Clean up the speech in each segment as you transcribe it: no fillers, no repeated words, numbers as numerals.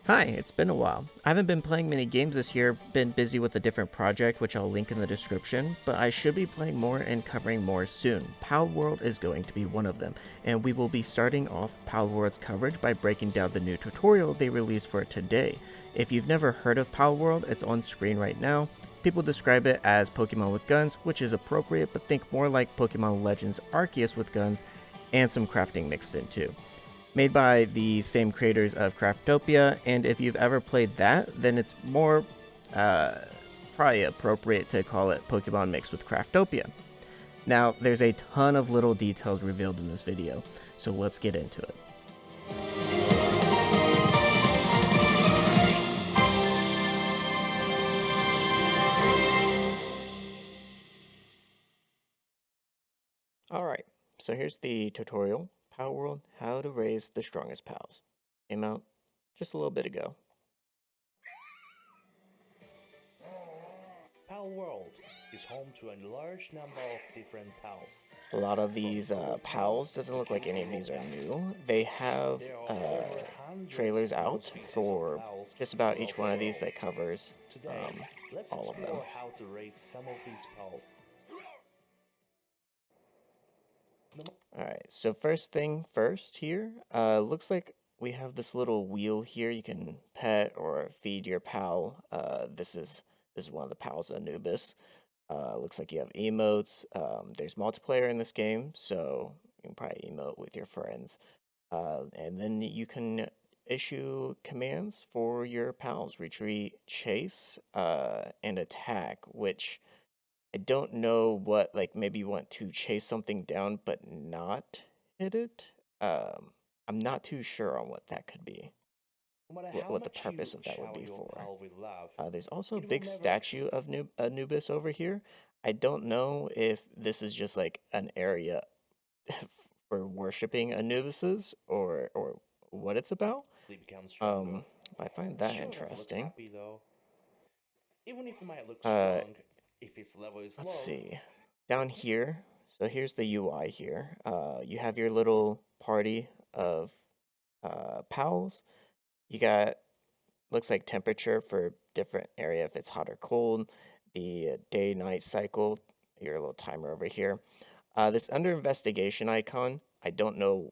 Hi, it's been a while. I haven't been playing many games this year, been busy with a different project which I'll link in the description, but I should be playing more and covering more soon. Palworld is going to be one of them, and we will be starting off Palworld's coverage by breaking down the new tutorial they released for it today. If you've never heard of Palworld, it's on screen right now. People describe it as Pokemon with guns, which is appropriate, but think more like Pokemon Legends Arceus with guns, and some crafting mixed in too. Made by the same creators of Craftopia, and if you've ever played that, then it's more probably appropriate to call it Pokemon mixed with Craftopia. Now, there's a ton of little details revealed in this video, so let's get into it. Alright, so here's the tutorial. Palworld, how to raise the strongest pals. Came out just a little bit ago. Palworld is home to a large number of different PALs. A lot of these PALs, doesn't look like any of these are new. They have trailers out for just about each one of these that covers Let's all of them. explore how to rate some of these PALs. Alright, so first thing first here, looks like we have this little wheel here you can pet or feed your pal. This is one of the pals, Anubis. Looks like you have emotes. There's multiplayer in this game, so you can probably emote with your friends. And then you can issue commands for your pals: retreat, chase, and attack, which I don't know what, like maybe you want to chase something down but not hit it. I'm not too sure on what that could be, what the purpose of that would be for. There's also a big statue of Anubis over here. I don't know if this is just like an area for worshiping Anubises or what it's about. I find that interesting. Even if it might look Uh, strong, if its level is let's low. see. Down here, so here's the UI here. You have your little party of pals. You got, looks like temperature for different area if it's hot or cold, the day-night cycle, your little timer over here. This under investigation icon, I don't know,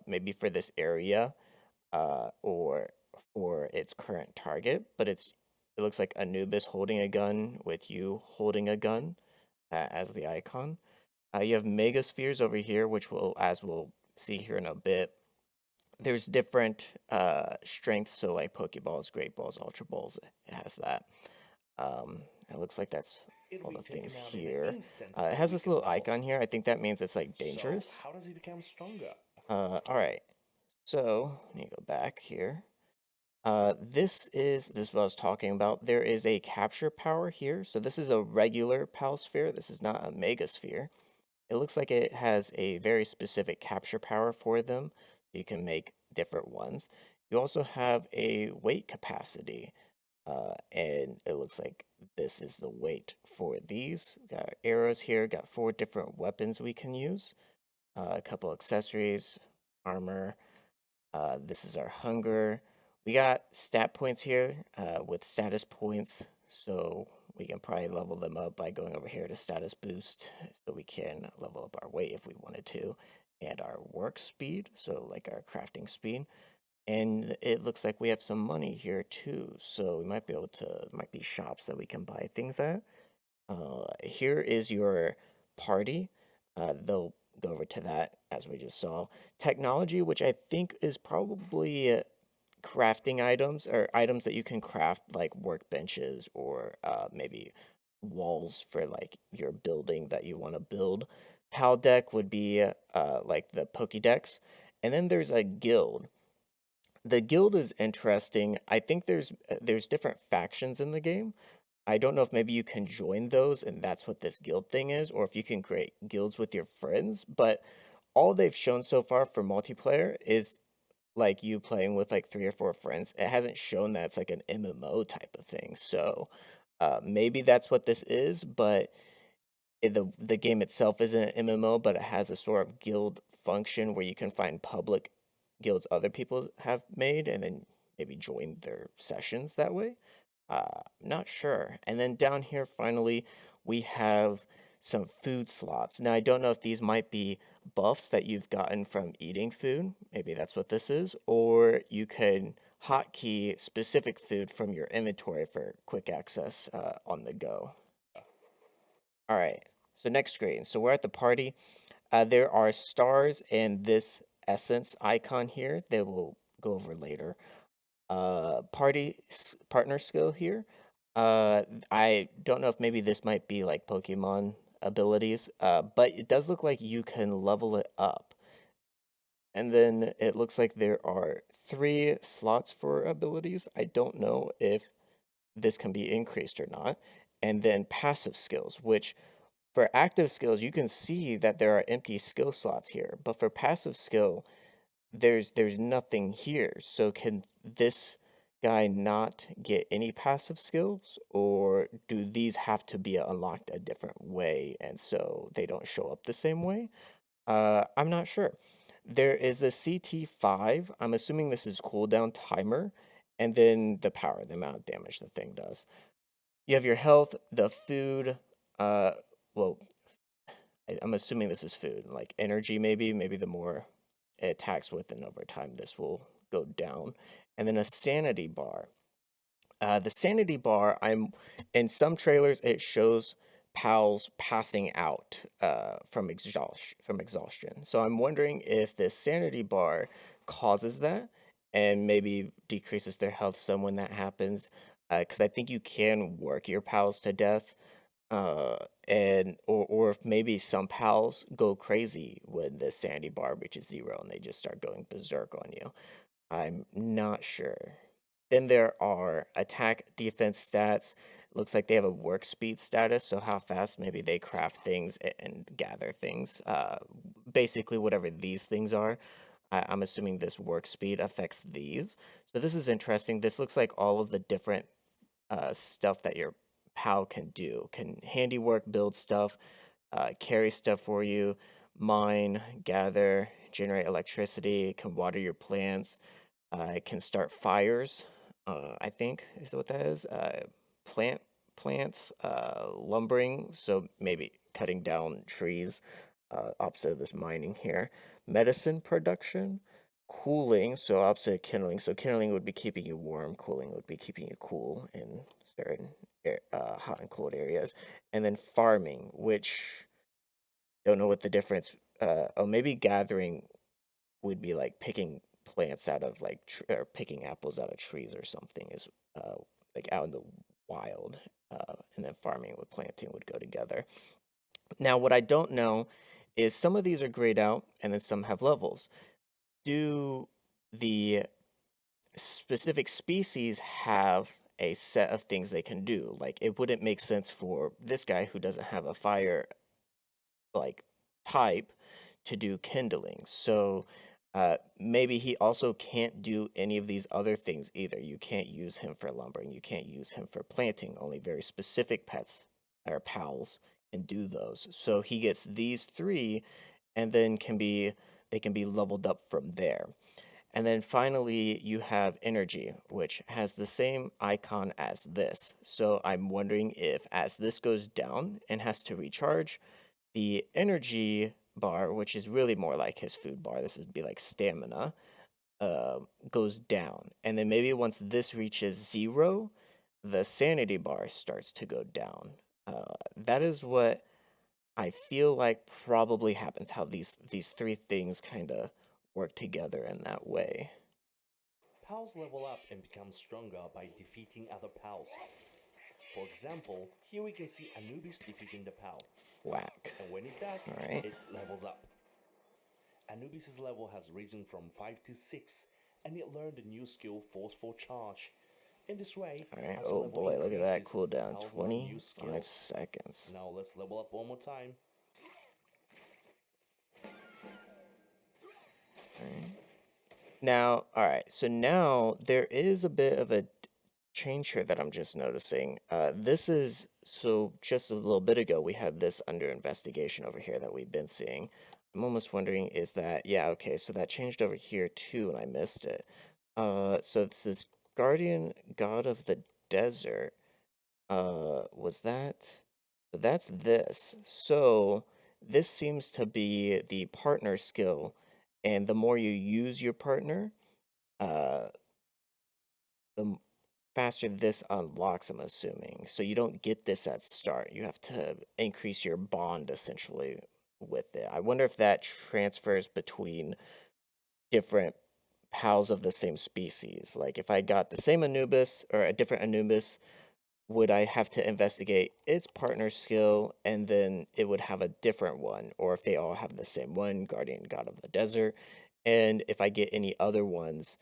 maybe for this area or for its current target, but it looks like Anubis holding a gun with you holding a gun as the icon. You have megaspheres over here, which will, as we'll see here in a bit, there's different strengths, so like Pokeballs, Great Balls, Ultra Balls, it has that. It looks like that's all the things here. It has this little icon here. I think that means it's like dangerous. So, how does it become stronger? Alright, so let me go back here. This is what I was talking about. There is a capture power here. So this is a regular PAL sphere. This is not a mega sphere. It looks like it has a very specific capture power for them. You can make different ones. You also have a weight capacity, and it looks like this is the weight for these. We got arrows here, got 4 different weapons we can use, a couple accessories, armor. This is our hunger. We got stat points here with status points, so we can probably level them up by going over here to status boost, so we can level up our weight if we wanted to, and our work speed, so like our crafting speed. And it looks like we have some money here too, so we might be able to, might be shops that we can buy things at. Here is your party. They'll go over to that as we just saw. Technology, which I think is probably crafting items or items that you can craft, like workbenches or maybe walls for like your building that you want to build. PAL deck would be like the Pokédex. And then there's a guild. The guild is interesting. I think there's different factions in the game. I don't know if maybe you can join those and that's what this guild thing is, or if you can create guilds with your friends. But all they've shown so far for multiplayer is like you playing with like 3 or 4 friends. It hasn't shown that it's like an MMO type of thing. So maybe that's what this is, but the game itself isn't an MMO, but it has a sort of guild function where you can find public guilds other people have made, and then maybe join their sessions that way. Not sure. And then down here, finally, we have some food slots. Now, I don't know if these might be buffs that you've gotten from eating food. Maybe that's what this is. Or you can hotkey specific food from your inventory for quick access on the go. All right. So next screen. So we're at the party. There are stars in this essence icon here that we'll go over later. Partner skill here. I don't know if maybe this might be like Pokemon abilities, but it does look like you can level it up. And then it looks like there are 3 slots for abilities. I don't know if this can be increased or not. And then passive skills, which for active skills, you can see that there are empty skill slots here. But for passive skill, there's nothing here. So can this guy not get any passive skills, or do these have to be unlocked a different way and so they don't show up the same way? I'm not sure. There is a CT5. I'm assuming this is cooldown timer, and then the power, the amount of damage the thing does. You have your health, the food, uh, well, I'm assuming this is food, like energy maybe the more it attacks with and over time this will go down. And then a sanity bar. The sanity bar, I'm in some trailers it shows PALS passing out from exhaustion. So I'm wondering if this sanity bar causes that and maybe decreases their health some when that happens. Because I think you can work your PALS to death, uh, and or if maybe some pals go crazy when the sanity bar reaches 0 and they just start going berserk on you. I'm not sure. Then there are attack defense stats. Looks like they have a work speed status, so how fast maybe they craft things and gather things. Basically, whatever these things are. I'm assuming this work speed affects these. So this is interesting. This looks like all of the different stuff that your PAL can do. Can handiwork, build stuff, carry stuff for you, mine, gather, generate electricity, can water your plants, it can start fires. I think is what that is. Plant plants, lumbering, so maybe cutting down trees. Opposite of this mining here. Medicine production, cooling, so opposite of kindling. So kindling would be keeping you warm, cooling would be keeping you cool in certain hot and cold areas. And then farming, which don't know what the difference. Oh, maybe gathering would be like picking plants out of like or picking apples out of trees or something is like out in the wild. And then farming with planting would go together. Now, what I don't know is some of these are grayed out and then some have levels. Do the specific species have a set of things they can do? Like, it wouldn't make sense for this guy who doesn't have a fire like type to do kindling. So maybe he also can't do any of these other things either. You can't use him for lumbering. You can't use him for planting. Only very specific pets or pals can do those. So he gets these 3, and then they can be leveled up from there. And then finally, you have energy, which has the same icon as this. So I'm wondering if as this goes down and has to recharge, the energy bar, which is really more like his food bar, this would be like stamina, goes down. And then maybe once this reaches 0, the sanity bar starts to go down. That is what I feel like probably happens, how these 3 things kind of work together in that way. PALs level up and become stronger by defeating other PALs. For example, here we can see Anubis defeating the PAL, Whack. and when it does, All right. it levels up. Anubis' level has risen from 5 to 6, and it learned a new skill, Forceful Charge. In this way, All right. as the Oh level boy, look at that increases, cooldown. PALs learn new 25 skills. seconds. Now let's level up one more time. All right. Now, all right. So now there is a bit of a change here that I'm just noticing. This is so just a little bit ago we had this under investigation over here that we've been seeing. I'm almost wondering, is that, yeah, okay, so that changed over here too and I missed it. So this is Guardian God of the Desert. Was that? That's this. So this seems to be the partner skill, and the more you use your partner, uh, the faster this unlocks, I'm assuming. So you don't get this at start. You have to increase your bond essentially with it. I wonder if that transfers between different pals of the same species. Like if I got the same Anubis or a different Anubis, would I have to investigate its partner skill and then it would have a different one? Or if they all have the same one, Guardian God of the Desert. And if I get any other ones,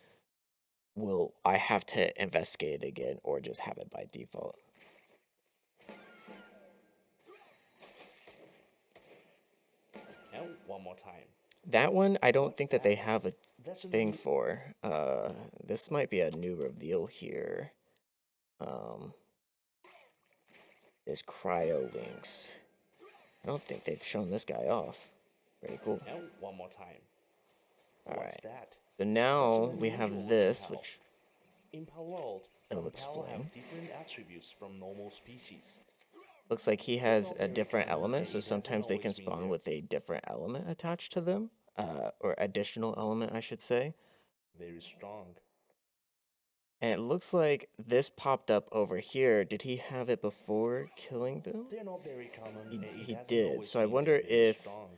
will I have to investigate it again or just have it by default? And one more time. That one, I don't What's think that they that? have a That's a thing new. for. This might be a new reveal here. Um, is Cryolinx. I don't think they've shown this guy off. Pretty cool. And one more time. All What's right. that? So That's now an we unusual have looking this, PAL. which In Palworld, it'll some PAL have explain. different attributes from normal species. Looks like he It's has not a very different common element, and so it doesn't sometimes they can always mean spawn they're with a different element attached to them, or additional element, I should say. very strong. And it looks like this popped up over here. Did he have it before killing them? They're not very common and it He doesn't did. always So I mean they're wonder very if strong.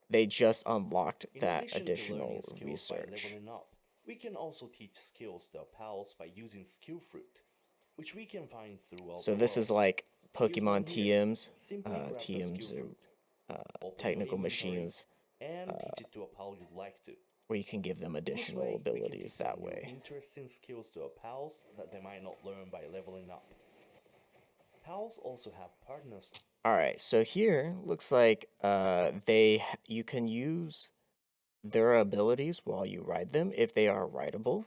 they just unlocked In that addition to learning additional skills by research. leveling up, we can also teach skills to our pals by using skill fruit, which we can find throughout So the this world. is like Here's one Pokemon here. TMs. Simply grab the skill TMs fruit, are open your technical inventory, machines and teach it to a pal you'd like to. where you can give them This additional way, we can abilities teach some that new way. interesting skills to our pals that they might not learn by leveling up. Pals also have partners. All right, so here looks like you can use their abilities while you ride them if they are rideable.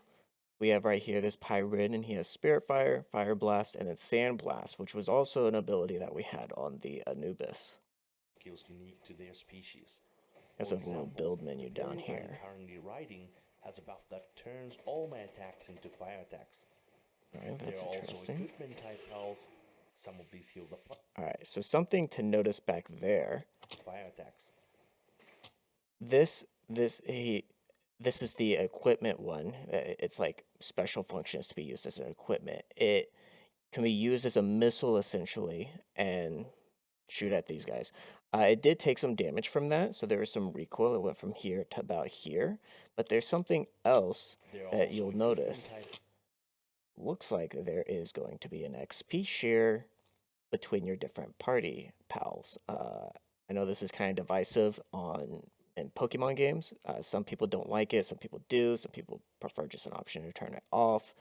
We have right here this Pyrid, and he has Spirit Fire, Fire Blast, and then Sand Blast, which was also an ability that we had on the Anubis. Skills unique to their species. There's For a little example, build the menu down variant I'm here. currently riding has a buff that turns all my attacks into fire attacks. All right, There that's are also interesting. equipment type pals. Some of these heal the All right, so something to notice back there. fire attacks. This this he this is the equipment one. It's like special functions to be used as an equipment. It can be used as a missile essentially and shoot at these guys. It did take some damage from that, so there was some recoil. It went from here to about here. But there's something else There are that also you'll equipment notice. type. Looks like there is going to be an XP share between your different party pals. I know this is kind of divisive on in Pokemon games. Some people don't like it, some people do, some people prefer just an option to turn it off.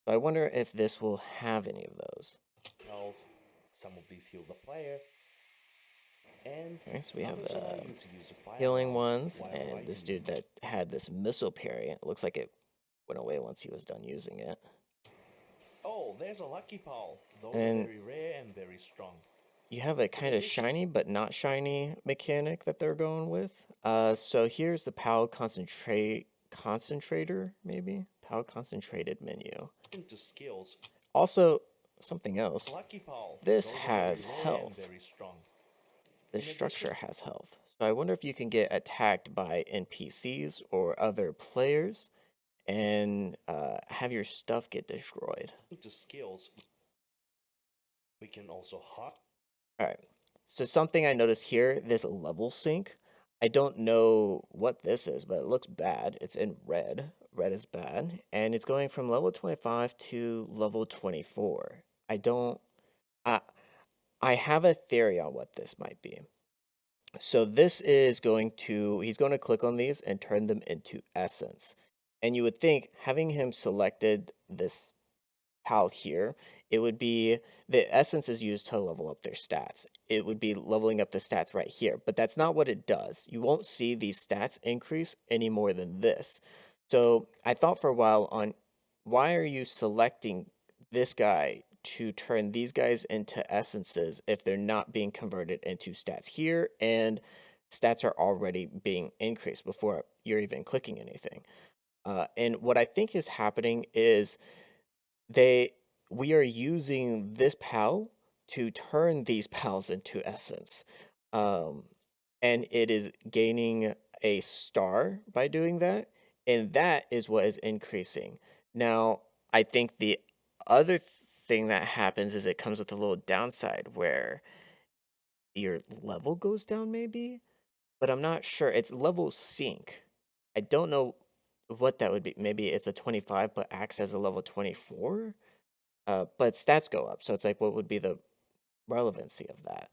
So I wonder if this will have any of those. Pals. Some of these heal the player. And Okay, so we have others allow the you to use a fire healing pal ones, while and this riding dude them. that had this missile parry. It looks like it went away once he was done using it. Oh, there's a lucky pal. Those are And very rare and very strong. you have a In kind of addition, shiny but not shiny mechanic that they're going with. So here's the PAL concentrator, maybe? PAL concentrated menu. to skills, Also, something else. lucky pal. This Those are very has rare and health. very strong. This In addition, structure has health. So I wonder if you can get attacked by NPCs or other players and have your stuff get destroyed. to skills, we can also hot. All right. So something I noticed here, this level sync. I don't know what this is, but it looks bad. It's in red. Red is bad. And it's going from level 25 to level 24. I don't I I have a theory on what this might be. So this is he's going to click on these and turn them into essence. And you would think having him selected this PAL here, it would be the essence is used to level up their stats. It would be leveling up the stats right here, but that's not what it does. You won't see these stats increase any more than this. So I thought for a while on why are you selecting this guy to turn these guys into essences if they're not being converted into stats here and stats are already being increased before you're even clicking anything. And what I think is happening is they we are using this PAL to turn these PALs into essence. Um, and it is gaining a star by doing that, and that is what is increasing. Now, I think the other thing that happens is it comes with a little downside where your level goes down maybe, but I'm not sure. It's level sync. I don't know what that would be. Maybe it's a 25 but acts as a level 24. But stats go up, so it's like, what would be the relevancy of that?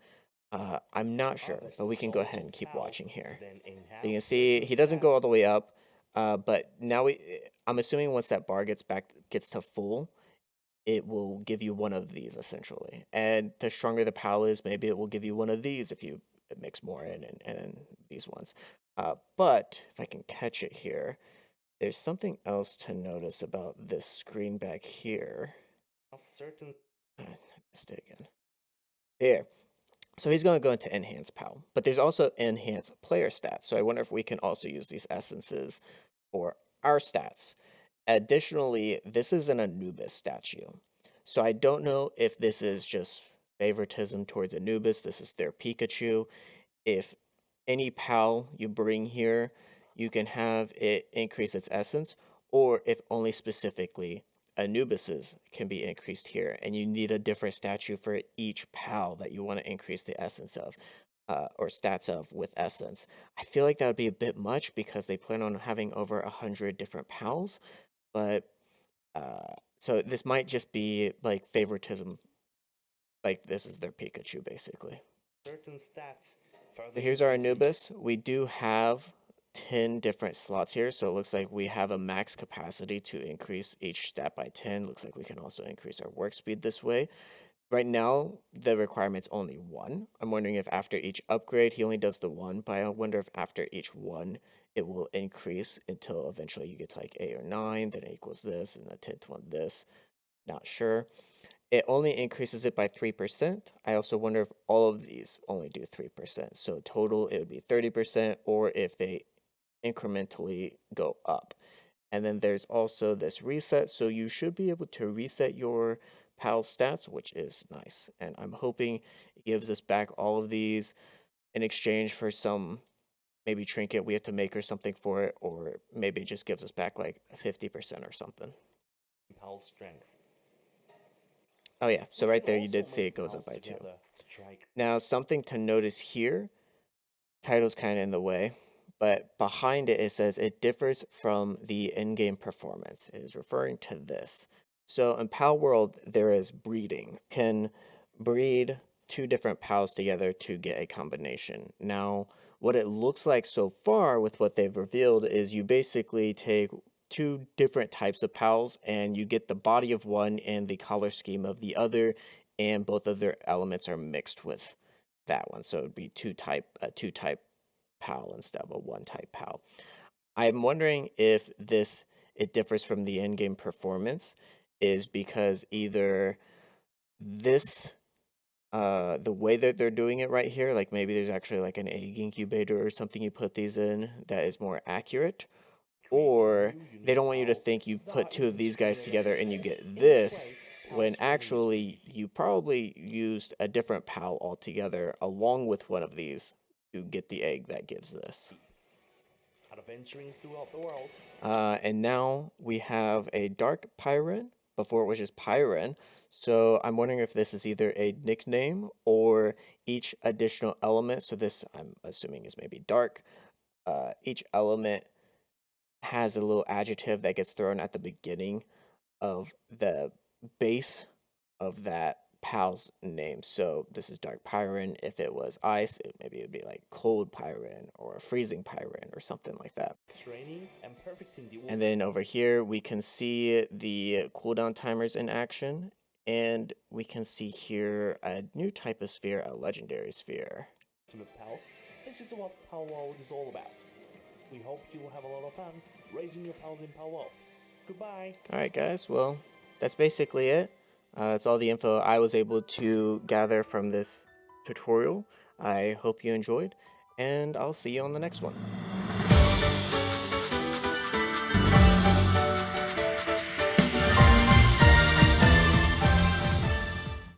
I'm not sure, Harvest but we can go souls ahead of and keep PAL, watching here. then You can enhance see certain he doesn't go all stats. the way up, but now I'm assuming once that bar gets to full, it will give you one of these essentially. And the stronger the PAL is, maybe it will give you one of these if you mix more in and these ones. But if I can catch it here, there's something else to notice about this screen back here. Certain I missed it again. There. So he's going to go into enhance PAL, but there's also enhance player stats. So I wonder if we can also use these essences for our stats. Additionally, this is an Anubis statue. So I don't know if this is just favoritism towards Anubis. This is their Pikachu. If any PAL you bring here, you can have it increase its essence, or if only specifically Anubis's can be increased here, and you need a different statue for each PAL that you want to increase the essence of, or stats of with essence. I feel like that would be a bit much because they plan on having over 100 different PALs, but so this might just be like favoritism, like this is their Pikachu basically. certain stats So further here's our increasing. Anubis. We do have 10 different slots here, so it looks like we have a max capacity to increase each stat by 10. Looks like we can also increase our work speed this way. Right now, the requirement's only one. I'm wondering if after each upgrade, he only does the one, but I wonder if after each one, it will increase until eventually you get to like 8 or 9, then it equals this, and the 10th one this. Not sure. It only increases it by 3%. I also wonder if all of these only do 3%. So total, it would be 30%, or if they incrementally go up. And then there's also this reset. So you should be able to reset your PAL stats, which is nice. And I'm hoping it gives us back all of these in exchange for some maybe trinket we have to make or something for it, or maybe it just gives us back like 50% or something. PAL strength. Oh yeah, so We right can there you also did see make it goes up PALs by 2. together to try. Now, something to notice here, title's kind of in the way, but behind it, it says it differs from the in-game performance. It is referring to this. So in Palworld, there is breeding. Can breed two different pals together to get a combination. Now, what it looks like so far with what they've revealed is you basically take two different types of pals and you get the body of one and the color scheme of the other, and both of their elements are mixed with that one. So it would be two type PAL instead of a one type PAL. I'm wondering if this it differs from the in-game performance is because either this the way that they're doing it right here, like maybe there's actually like an egg incubator or something you put these in that is more accurate, Create a or new they unique don't want you to PAL think you that put are two of these guys integrated together and you together. get In this this, way, when PALs only actually you probably used a different PAL altogether along with one of these to get the egg that gives this. adventuring throughout the world. And now we have a dark Pyren. Before it was just Pyren. So I'm wondering if this is either a nickname or each additional element. So this, I'm assuming, is maybe dark. Each element has a little adjective that gets thrown at the beginning of the base of that pal's name. So this is dark Pyren. If it was ice, maybe it would be like cold Pyren or freezing Pyren or something like that. Training and perfecting the And then over here, we can see the cooldown timers in action. And we can see here a new type of sphere, a legendary sphere. ultimate PALs. This is what Palworld is all about. We hope you will have a lot of fun raising your PALs in Palworld. Goodbye. All right, guys. Well, that's basically it. That's all the info I was able to gather from this tutorial. I hope you enjoyed, and I'll see you on the next one.